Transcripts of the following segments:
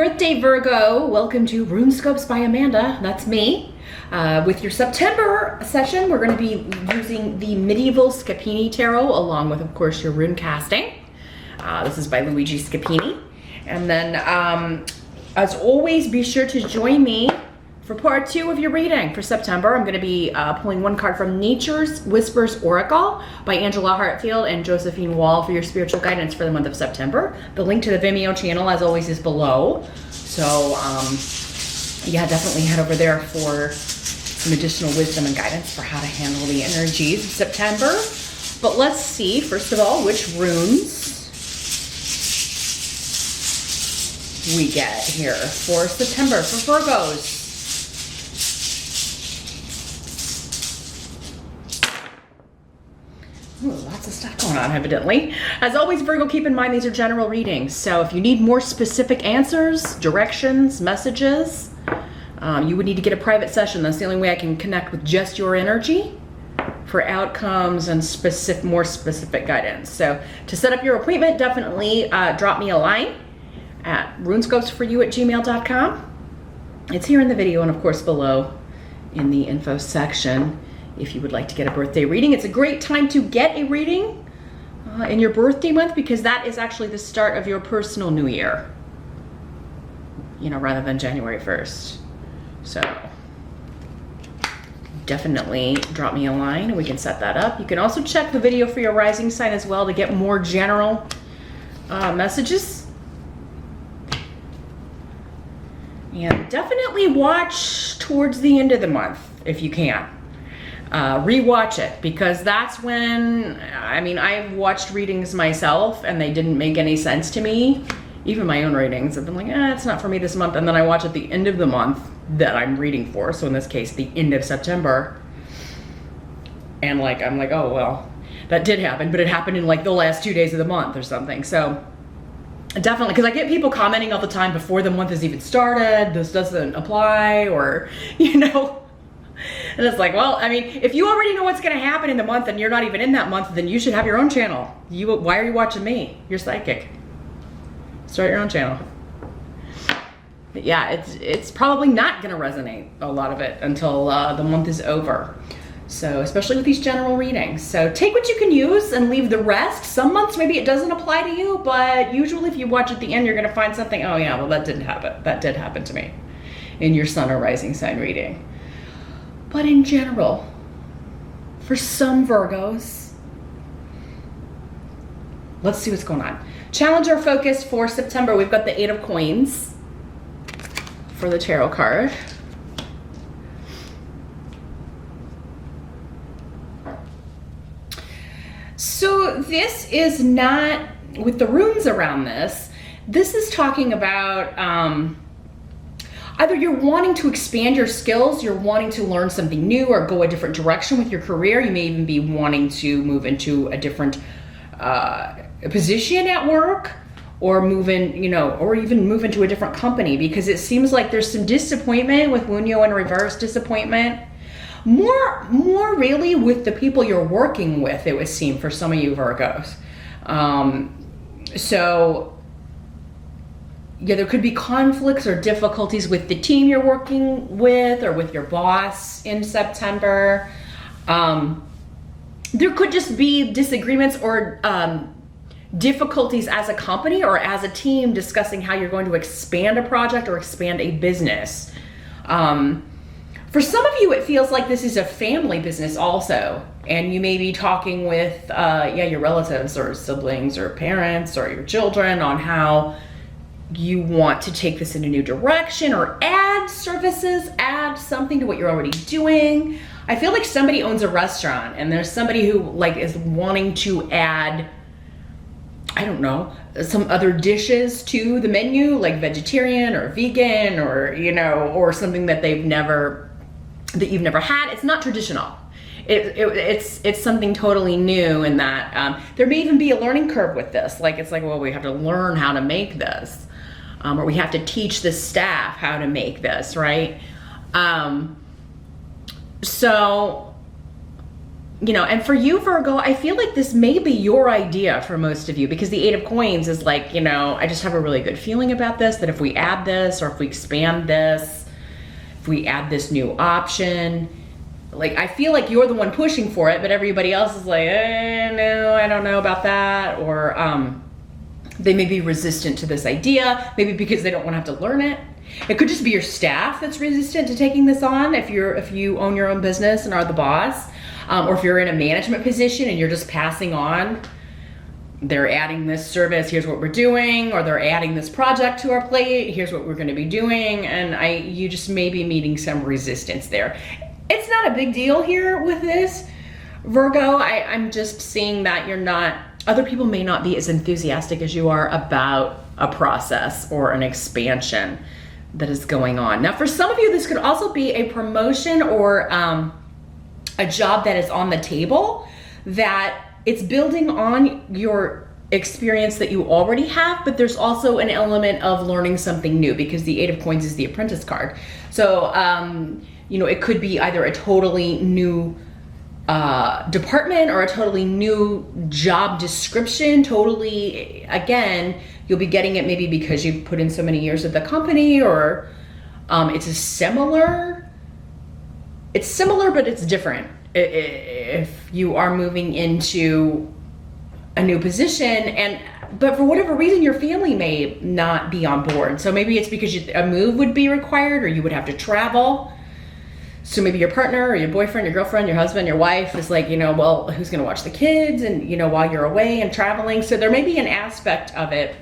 birthday, Virgo. Welcome to RuneScopes by Amanda. That's me. With your September session, we're going to be using the Medieval Scapini Tarot, along with, of course, your rune casting. This is by Luigi Scapini. And then, as always, be sure to join me for part 2 of your reading for September. I'm going to be pulling one card from Nature's Whispers Oracle by Angela Hartfield and Josephine Wall for your spiritual guidance for the month of September. The link to the Vimeo channel, as always, is below. So, yeah, definitely head over there for some additional wisdom and guidance for how to handle the energies of September. But let's see, first of all, which runes we get here for September for Virgos. Ooh, lots of stuff going on, evidently. As always, Virgo, keep in mind these are general readings. So if you need more specific answers, directions, messages, you would need to get a private session. That's the only way I can connect with just your energy for outcomes and more specific guidance. So to set up your appointment, definitely drop me a line at runescopesforyou@gmail.com. It's here in the video and, of course, below in the info section. If you would like to get a birthday reading, it's a great time to get a reading in your birthday month, because that is actually the start of your personal new year, you know, rather than January 1st. So definitely drop me a line and we can set that up. You can also check the video for your rising sign as well to get more general messages. And definitely watch towards the end of the month if you can. Rewatch it, because that's when, I mean, I've watched readings myself and they didn't make any sense to me. Even my own readings, I've been like, it's not for me this month. And then I watch at the end of the month that I'm reading for. So in this case, the end of September. And like, I'm like, oh, well, that did happen, but it happened in like the last 2 days of the month or something. So definitely, because I get people commenting all the time before the month has even started, this doesn't apply, or, you know. And it's like, well, I mean, if you already know what's going to happen in the month and you're not even in that month, then you should have your own channel. Why are you watching me? You're psychic. Start your own channel. But yeah, it's probably not going to resonate, a lot of it, until the month is over. So, especially with these general readings. So take what you can use and leave the rest. Some months maybe it doesn't apply to you, but usually if you watch at the end, you're going to find something, oh yeah, well, that didn't happen. That did happen to me in your sun or rising sign reading. But in general, for some Virgos, let's see what's going on. Challenger focus for September. We've got the 8 of Coins for the tarot card. So this is not, with the runes around this, this is talking about either you're wanting to expand your skills, you're wanting to learn something new or go a different direction with your career. You may even be wanting to move into a different position at work, or move in, you know, or even move into a different company, because it seems like there's some disappointment with Wunyo in reverse, disappointment. More really with the people you're working with, it would seem, for some of you Virgos. So yeah, there could be conflicts or difficulties with the team you're working with or with your boss in September. There could just be disagreements or difficulties as a company or as a team discussing how you're going to expand a project or expand a business. For some of you, it feels like this is a family business also, and you may be talking with your relatives or siblings or parents or your children on how you want to take this in a new direction or add services, add something to what you're already doing. I feel like somebody owns a restaurant and there's somebody who like is wanting to add, I don't know, some other dishes to the menu, like vegetarian or vegan, or, you know, or something that you've never had. It's not traditional. It's something totally new in that there may even be a learning curve with this. Like, it's like, well, we have to learn how to make this. Or we have to teach the staff how to make this, right? So you know, and for you, Virgo, I feel like this may be your idea for most of you, because the Eight of Coins is like, you know, I just have a really good feeling about this, that if we add this, or if we expand this, if we add this new option, like, I feel like you're the one pushing for it, but everybody else is like, no, I don't know about that. Or they may be resistant to this idea, maybe because they don't want to have to learn it. It could just be your staff that's resistant to taking this on, if you own your own business and are the boss. Or if you're in a management position and you're just passing on, they're adding this service, here's what we're doing, or they're adding this project to our plate, here's what we're going to be doing, and you just may be meeting some resistance there. It's not a big deal here with this, Virgo. I'm just seeing that other people may not be as enthusiastic as you are about a process or an expansion that is going on. Now, for some of you, this could also be a promotion or a job that is on the table, that it's building on your experience that you already have, but there's also an element of learning something new, because the Eight of Coins is the Apprentice card. So, you know, it could be either a totally new department or a totally new job description. Totally, again, you'll be getting it maybe because you've put in so many years at the company, or it's similar, but it's different. If you are moving into a new position, but for whatever reason, your family may not be on board. So maybe it's because a move would be required, or you would have to travel. So maybe your partner or your boyfriend, your girlfriend, your husband, your wife is like, you know, well, who's going to watch the kids? And, you know, while you're away and traveling. So there may be an aspect of it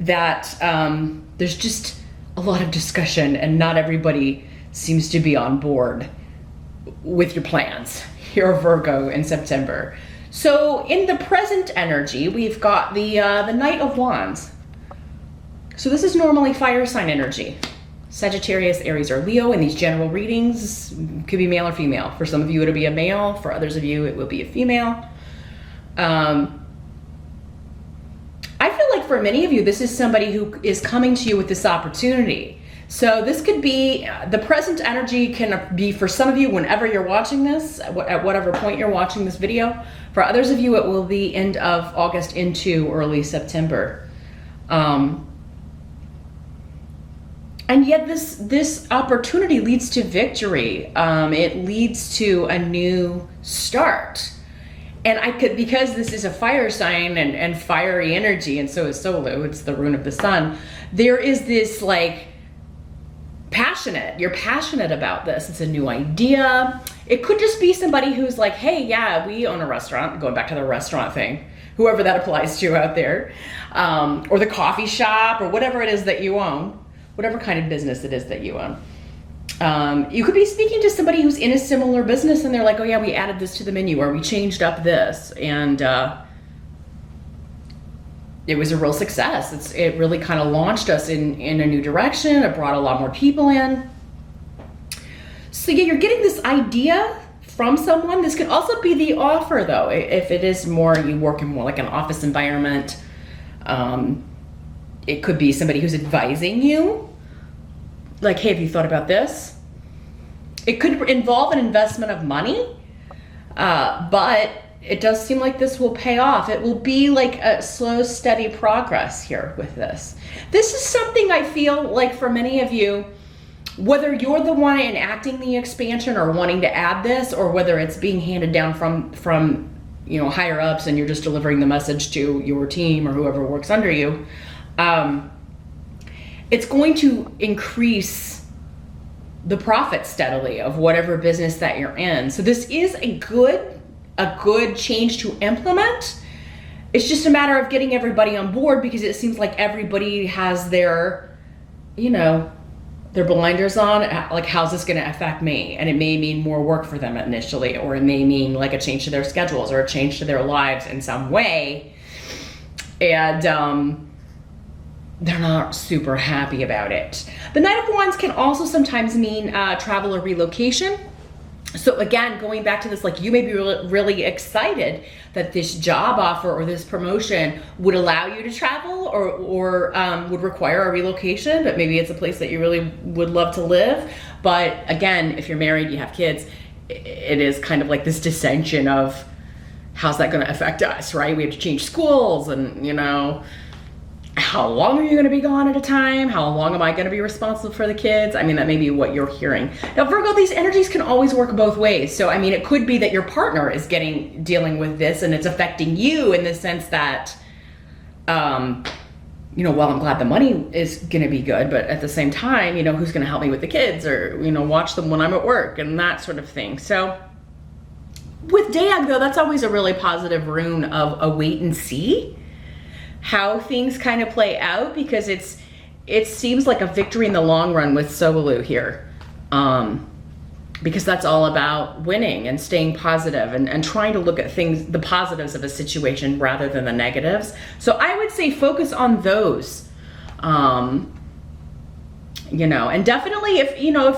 that there's just a lot of discussion, and not everybody seems to be on board with your plans here, Virgo, in September. So in the present energy, we've got the Knight of Wands. So this is normally fire sign energy. Sagittarius, Aries, or Leo in these general readings. Could be male or female. For some of you, it'll be a male. For others of you, it will be a female. I feel like for many of you, this is somebody who is coming to you with this opportunity. So this could be, the present energy can be for some of you whenever you're watching this, at whatever point you're watching this video. For others of you, it will be end of August into early September. And yet this opportunity leads to victory. It leads to a new start. And because this is a fire sign and fiery energy, and so is Solu, it's the rune of the sun, there is this like, you're passionate about this. It's a new idea. It could just be somebody who's like, hey, yeah, we own a restaurant, going back to the restaurant thing, whoever that applies to out there, or the coffee shop, or whatever it is that you own, whatever kind of business it is that you own. You could be speaking to somebody who's in a similar business, and they're like, oh yeah, we added this to the menu, or we changed up this, and it was a real success. It really kind of launched us in a new direction. It brought a lot more people in. So yeah, you're getting this idea from someone. This could also be the offer, though, if it is more, you work in more like an office environment. It could be somebody who's advising you, like, hey, have you thought about this? It could involve an investment of money, but it does seem like this will pay off. It will be like a slow, steady progress here with this. This is something I feel like for many of you, whether you're the one enacting the expansion or wanting to add this, or whether it's being handed down from you know, higher ups and you're just delivering the message to your team or whoever works under you, it's going to increase the profit steadily of whatever business that you're in. So this is a good change to implement. It's just a matter of getting everybody on board, because it seems like everybody has their, you know, their blinders on, like, how's this going to affect me? And it may mean more work for them initially, or it may mean like a change to their schedules or a change to their lives in some way. And they're not super happy about it. The Knight of Wands can also sometimes mean travel or relocation. So again, going back to this, like, you may be really excited that this job offer or this promotion would allow you to travel, or would require a relocation, but maybe it's a place that you really would love to live. But again, if you're married, you have kids, it is kind of like this dissension of how's that going to affect us, right? We have to change schools, and you know, how long are you going to be gone at a time? How long am I going to be responsible for the kids? I mean, that may be what you're hearing. Now, Virgo, these energies can always work both ways. So, I mean, it could be that your partner is dealing with this, and it's affecting you in the sense that, you know, well, I'm glad the money is going to be good, but at the same time, you know, who's going to help me with the kids, or, you know, watch them when I'm at work and that sort of thing. So with Dag, though, that's always a really positive rune of a wait and see how things kind of play out, because it seems like a victory in the long run with Solu here, because that's all about winning and staying positive and trying to look at things, the positives of a situation rather than the negatives. So I would say focus on those, you know, and definitely if, you know,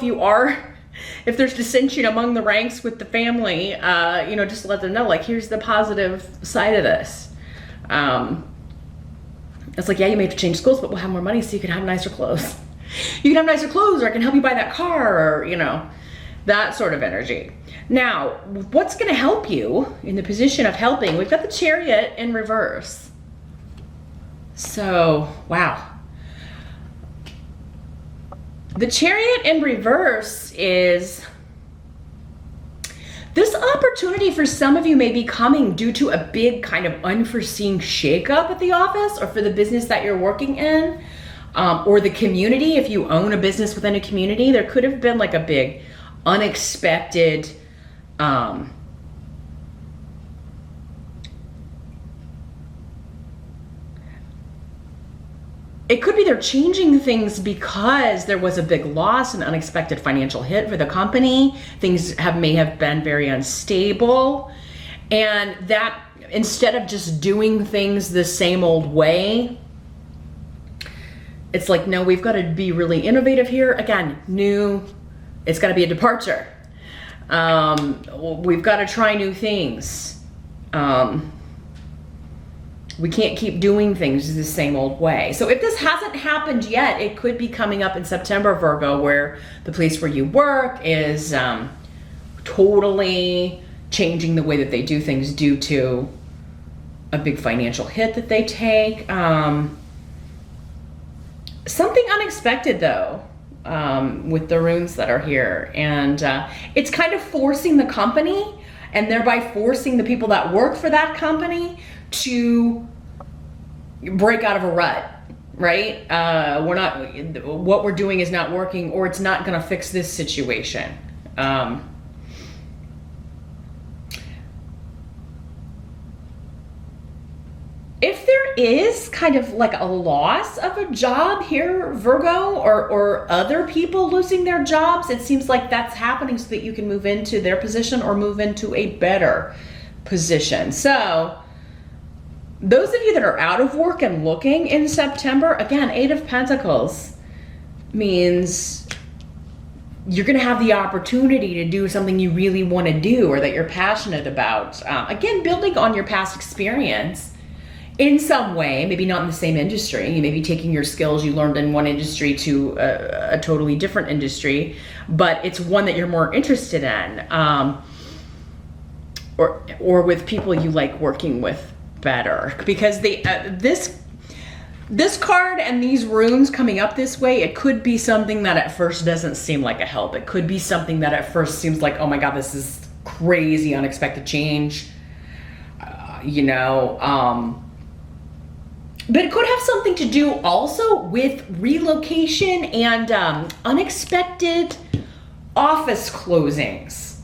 if there's dissension among the ranks with the family, you know, just let them know, like, here's the positive side of this. It's like, yeah, you may have to change schools, but we'll have more money so you can have nicer clothes. You can have nicer clothes, or I can help you buy that car, or, you know, that sort of energy. Now, what's going to help you in the position of helping? We've got the Chariot in reverse. So, wow. The Chariot in reverse is... this opportunity for some of you may be coming due to a big kind of unforeseen shakeup at the office, or for the business that you're working in, or the community. If you own a business within a community, there could have been like a big unexpected it could be they're changing things because there was a big loss, an unexpected financial hit for the company. Things may have been very unstable. And that, instead of just doing things the same old way, it's like, no, we've got to be really innovative here. Again, new, it's got to be a departure. We've got to try new things. We can't keep doing things the same old way. So if this hasn't happened yet, it could be coming up in September, Virgo, where the place where you work is totally changing the way that they do things due to a big financial hit that they take. Something unexpected, though, with the runes that are here. And it's kind of forcing the company, and thereby forcing the people that work for that company to break out of a rut, right? What we're doing is not working, or it's not going to fix this situation. If there is kind of like a loss of a job here, Virgo, or other people losing their jobs, it seems like that's happening so that you can move into their position or move into a better position. So those of you that are out of work and looking in September, again, 8 of Pentacles means you're going to have the opportunity to do something you really want to do, or that you're passionate about. Again, building on your past experience in some way, maybe not in the same industry. You may be taking your skills you learned in one industry to a totally different industry, but it's one that you're more interested in, or with people you like working with better. Because this card and these runes coming up this way, it could be something that at first doesn't seem like a help. It could be something that at first seems like, oh my God, this is crazy, unexpected change, you know. But it could have something to do also with relocation and unexpected office closings.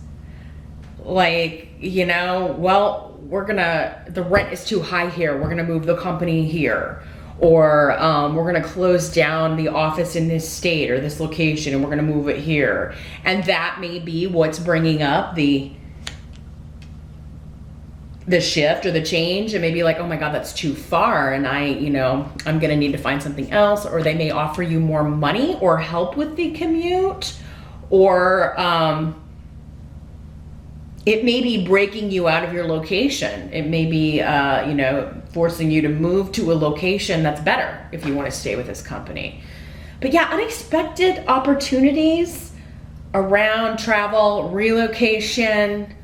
Like, you know, well, the rent is too high here, we're gonna move the company here. Or we're gonna close down the office in this state or this location, and we're gonna move it here. And that may be what's bringing up the shift or the change. It may be like, oh my God, that's too far, and I'm gonna need to find something else. Or they may offer you more money or help with the commute, or it may be breaking you out of your location. It may be, forcing you to move to a location that's better if you want to stay with this company. But yeah, unexpected opportunities around, travel, relocation,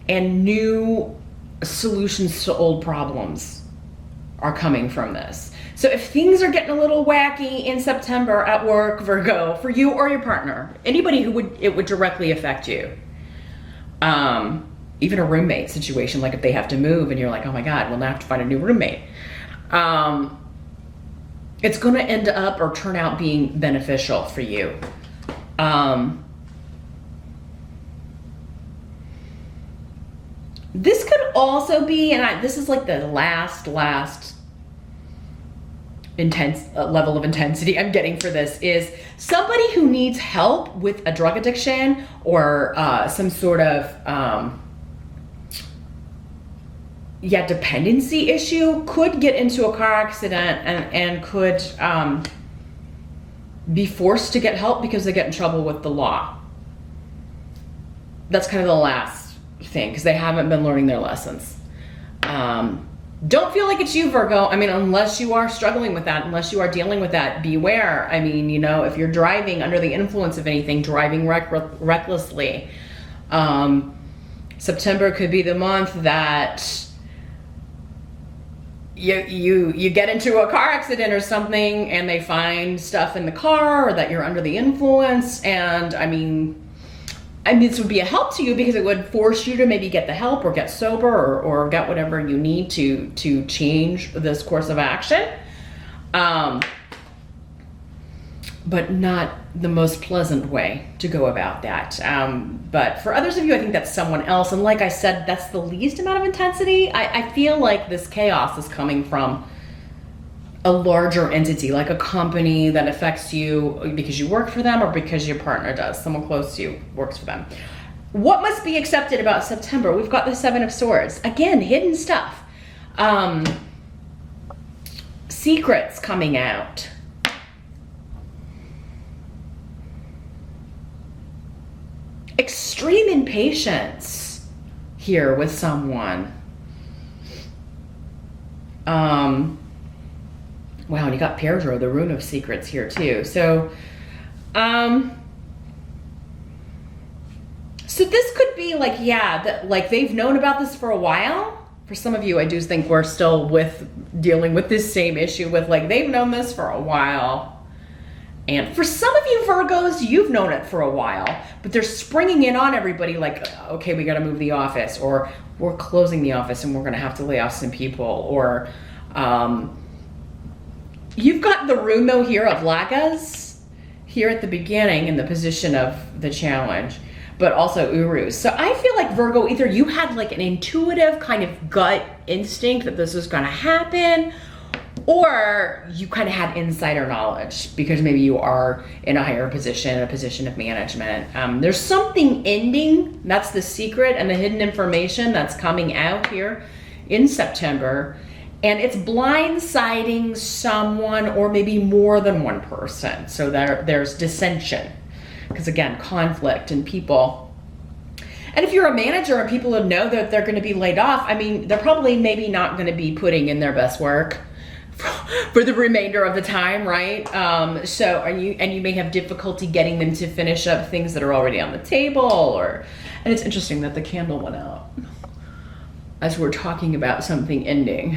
and new solutions to old problems are coming from this. So if things are getting a little wacky in September at work, Virgo, for you or your partner, anybody who it would directly affect you, even a roommate situation, like if they have to move and you're like, oh my God, we'll now have to find a new roommate. It's going to end up or turn out being beneficial for you. This could also be, and this is like the last intense level of intensity I'm getting for this, is somebody who needs help with a drug addiction or some sort of dependency issue could get into a car accident and could be forced to get help because they get in trouble with the law. That's kind of the last thing, because they haven't been learning their lessons. Don't feel like it's you, Virgo. I mean, unless you are struggling with that, unless you are dealing with that, beware. I mean, you know, if you're driving under the influence of anything, driving recklessly, September could be the month that you get into a car accident or something and they find stuff in the car, or that you're under the influence. And I mean, this would be a help to you because it would force you to maybe get the help or get sober or get whatever you need to change this course of action. But not the most pleasant way to go about that. But for others of you, I think that's someone else. And like I said, that's the least amount of intensity. I feel like this chaos is coming from a larger entity, like a company that affects you because you work for them or because your partner does. Someone close to you works for them. What must be accepted about September? We've got the Seven of Swords. Again, hidden stuff. Secrets coming out. Extreme impatience here with someone. Wow, and you got Persuasive, the Rune of Secrets here too. So, so this could be like, like they've known about this for a while. For some of you, I do think we're still dealing with this same issue with like, they've known this for a while. And for some of you Virgos, you've known it for a while, but they're springing in on everybody like, okay, we got to move the office, or we're closing the office and we're going to have to lay off some people, or, you've got the rune though here of Lagas here at the beginning in the position of the challenge, but also Urus. So I feel like Virgo, either you had like an intuitive kind of gut instinct that this was going to happen, or you kind of had insider knowledge because maybe you are in a higher position, a position of management. There's something ending. That's the secret and the hidden information that's coming out here in September. And it's blindsiding someone or maybe more than one person. So there's dissension, because again, conflict and people. And if you're a manager and people know that they're going to be laid off, I mean, they're probably maybe not going to be putting in their best work for the remainder of the time, right? So you may have difficulty getting them to finish up things that are already on the table, and it's interesting that the candle went out as we're talking about something ending.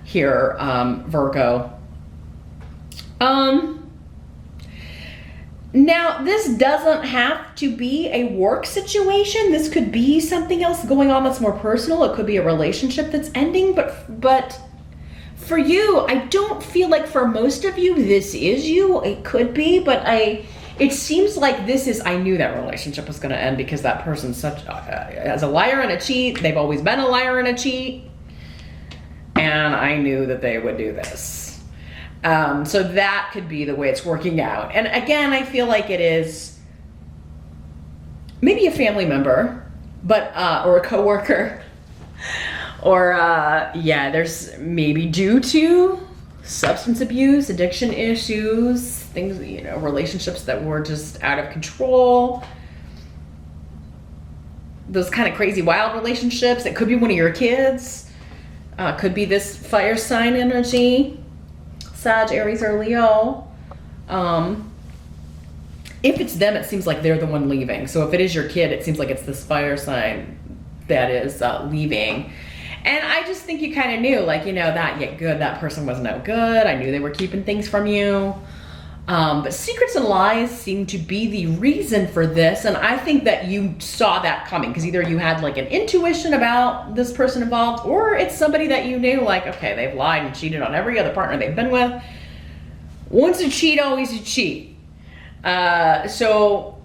Here, Virgo. Now, this doesn't have to be a work situation. This could be something else going on that's more personal. It could be a relationship that's ending, but for you, I don't feel like for most of you, this is you. It could be, but it seems like this is, I knew that relationship was going to end because that person's as a liar and a cheat. They've always been a liar and a cheat. And I knew that they would do this. So that could be the way it's working out. And again, I feel like it is maybe a family member, but or a coworker, or there's maybe due to substance abuse, addiction issues, things, relationships that were just out of control. Those kind of crazy wild relationships. It could be one of your kids. Could be this fire sign energy, Sag, Aries, or Leo. If it's them, it seems like they're the one leaving. So if it is your kid, it seems like it's this fire sign that is leaving. And I just think you kind of knew, like, you know, that person was no good. I knew they were keeping things from you. But secrets and lies seem to be the reason for this. And I think that you saw that coming, because either you had like an intuition about this person involved, or it's somebody that you knew, like, okay, they've lied and cheated on every other partner they've been with. Once a cheat, always a cheat. So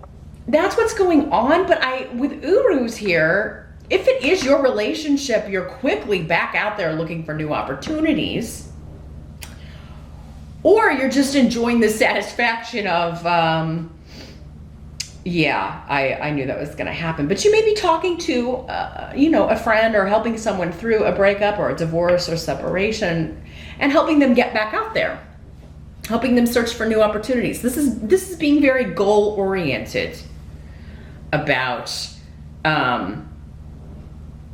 that's what's going on. But with Urus here, if it is your relationship, you're quickly back out there looking for new opportunities. Or you're just enjoying the satisfaction of, yeah, I knew that was going to happen. But you may be talking to, you know, a friend, or helping someone through a breakup or a divorce or separation, and helping them get back out there, helping them search for new opportunities. This is being very goal oriented about,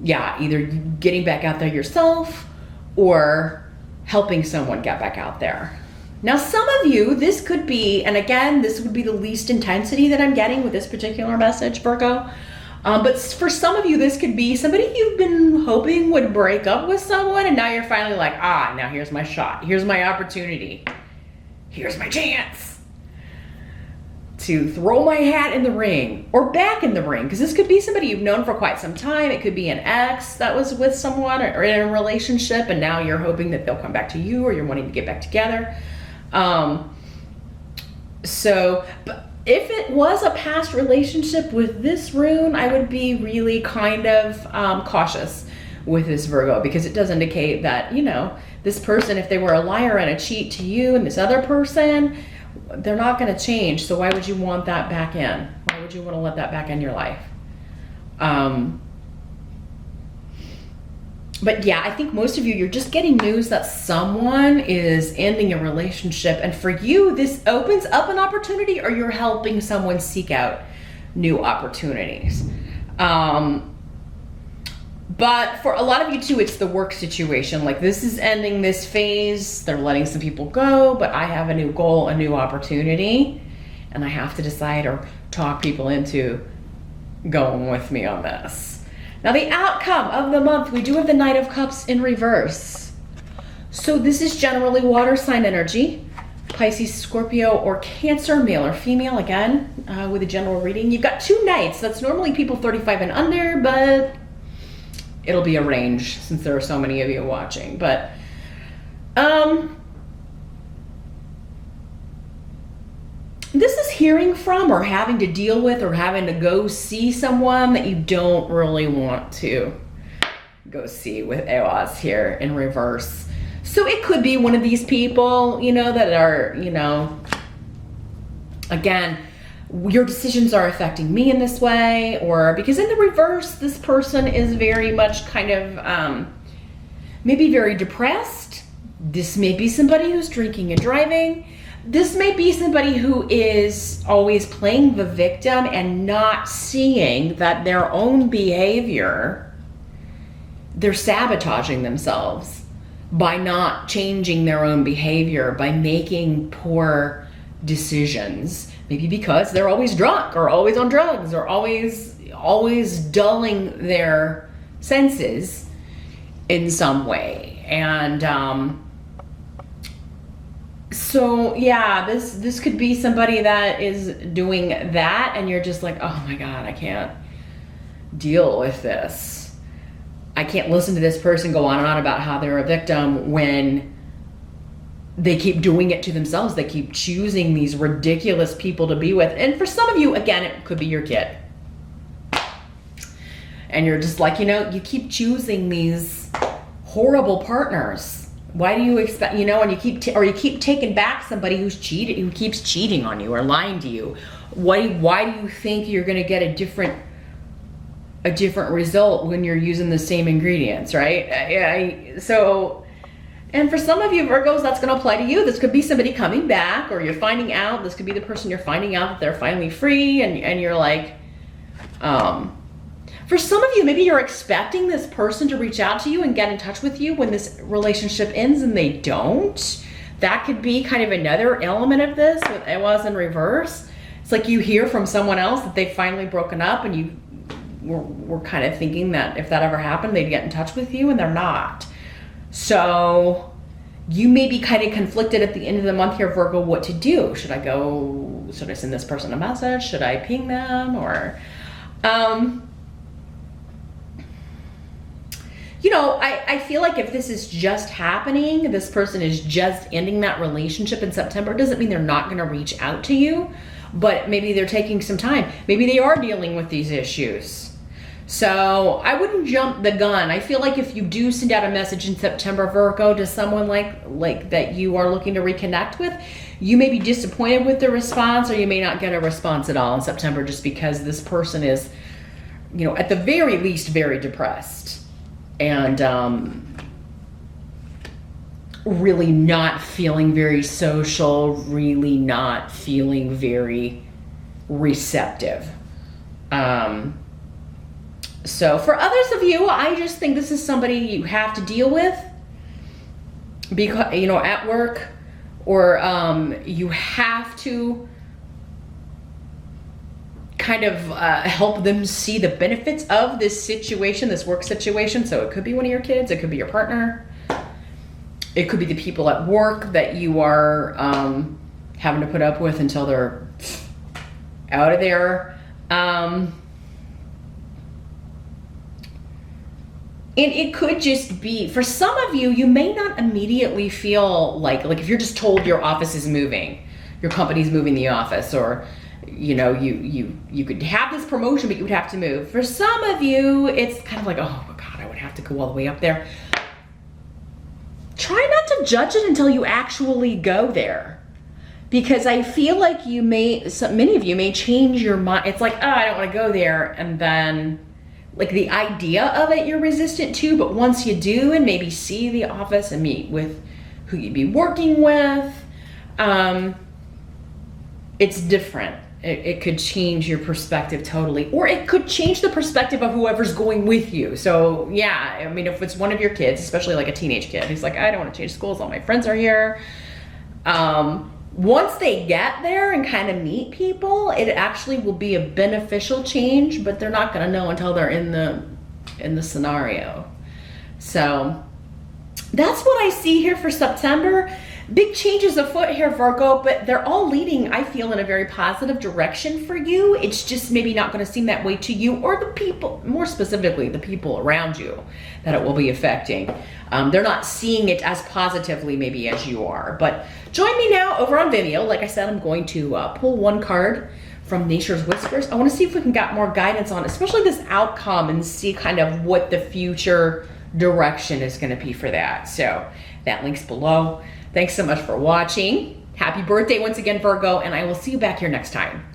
yeah, either getting back out there yourself or helping someone get back out there. Now, some of you, this could be, and again, this would be the least intensity that I'm getting with this particular message, Virgo. But for some of you, this could be somebody you've been hoping would break up with someone, and now you're finally like, now here's my shot. Here's my opportunity. Here's my chance to throw my hat in the ring, or back in the ring, because this could be somebody you've known for quite some time. It could be an ex that was with someone or in a relationship, and now you're hoping that they'll come back to you, or you're wanting to get back together. But if it was a past relationship with this rune, I would be really kind of cautious with this, Virgo, because it does indicate that, you know, this person, if they were a liar and a cheat to you and this other person, they're not going to change. So why would you want that back in? Why would you want to let that back in your life? But yeah, I think most of you, you're just getting news that someone is ending a relationship. And for you, this opens up an opportunity, or you're helping someone seek out new opportunities. But for a lot of you too, it's the work situation. Like, this is ending this phase. They're letting some people go, but I have a new goal, a new opportunity, and I have to decide or talk people into going with me on this. Now, the outcome of the month, we do have the Knight of Cups in reverse. So this is generally water sign energy. Pisces, Scorpio, or Cancer, male or female, again, with a general reading. You've got two Knights. That's normally people 35 and under, but it'll be a range since there are so many of you watching. But this is hearing from, or having to deal with, or having to go see someone that you don't really want to go see, with Eos here in reverse. So it could be one of these people, you know, that are, you know, again, your decisions are affecting me in this way, or because in the reverse, this person is very much kind of maybe very depressed. This may be somebody who's drinking and driving. This may be somebody who is always playing the victim and not seeing that their own behavior, they're sabotaging themselves by not changing their own behavior, by making poor decisions. Maybe because they're always drunk, or always on drugs, or always dulling their senses in some way. And so yeah, this could be somebody that is doing that, and you're just like, oh my God, I can't deal with this. I can't listen to this person go on and on about how they're a victim when they keep doing it to themselves. They keep choosing these ridiculous people to be with. And for some of you, again, it could be your kid. And you're just like, you know, you keep choosing these horrible partners. Why do you expect, you know, and you keep taking back somebody who keeps cheating on you or lying to you. Why do you think you're going to get a different result when you're using the same ingredients, right? So, and for some of you Virgos, that's going to apply to you. This could be somebody coming back, or you're finding out, this could be the person you're finding out that they're finally free, and you're like, For some of you, maybe you're expecting this person to reach out to you and get in touch with you when this relationship ends and they don't. That could be kind of another element of this. It was in reverse. It's like you hear from someone else that they've finally broken up, and you were kind of thinking that if that ever happened, they'd get in touch with you, and they're not. So you may be kind of conflicted at the end of the month here, Virgo, what to do. Should I send this person a message? Should I ping them? Or, you know, I feel like if this is just happening, this person is just ending that relationship in September, doesn't mean they're not going to reach out to you, but maybe they're taking some time. Maybe they are dealing with these issues. So I wouldn't jump the gun. I feel like if you do send out a message in September, Virgo, to someone like that you are looking to reconnect with, you may be disappointed with the response, or you may not get a response at all in September, just because this person is, you know, at the very least, very depressed and really not feeling very social, really not feeling very receptive. So for others of you, I just think this is somebody you have to deal with, because, you know, at work, or you have to kind of help them see the benefits of this situation, this work situation. So it could be one of your kids, it could be your partner, it could be the people at work that you are having to put up with until they're out of there. And it could just be, for some of you, you may not immediately feel like if you're just told your office is moving, your company's moving the office, or, you know, you could have this promotion, but you would have to move. For some of you, it's kind of like, oh my God, I would have to go all the way up there. Try not to judge it until you actually go there. Because I feel like many of you may change your mind. It's like, oh, I don't want to go there. And then, like, the idea of it you're resistant to, but once you do and maybe see the office and meet with who you'd be working with, it's different. It could change your perspective totally, or it could change the perspective of whoever's going with you. So yeah, I mean, if it's one of your kids, especially like a teenage kid who's like, I don't want to change schools, all my friends are here. Once they get there and kind of meet people, it actually will be a beneficial change, but they're not going to know until they're in the scenario. So that's what I see here for September. Big changes afoot here, Virgo, but they're all leading, I feel, in a very positive direction for you. It's just maybe not going to seem that way to you, or the people, more specifically, the people around you that it will be affecting. They're not seeing it as positively maybe as you are. But join me now over on Vimeo. Like I said, I'm going to pull one card from Nature's Whispers. I want to see if we can get more guidance on, especially this outcome, and see kind of what the future direction is going to be for that. So that link's below. Thanks so much for watching. Happy birthday once again, Virgo, and I will see you back here next time.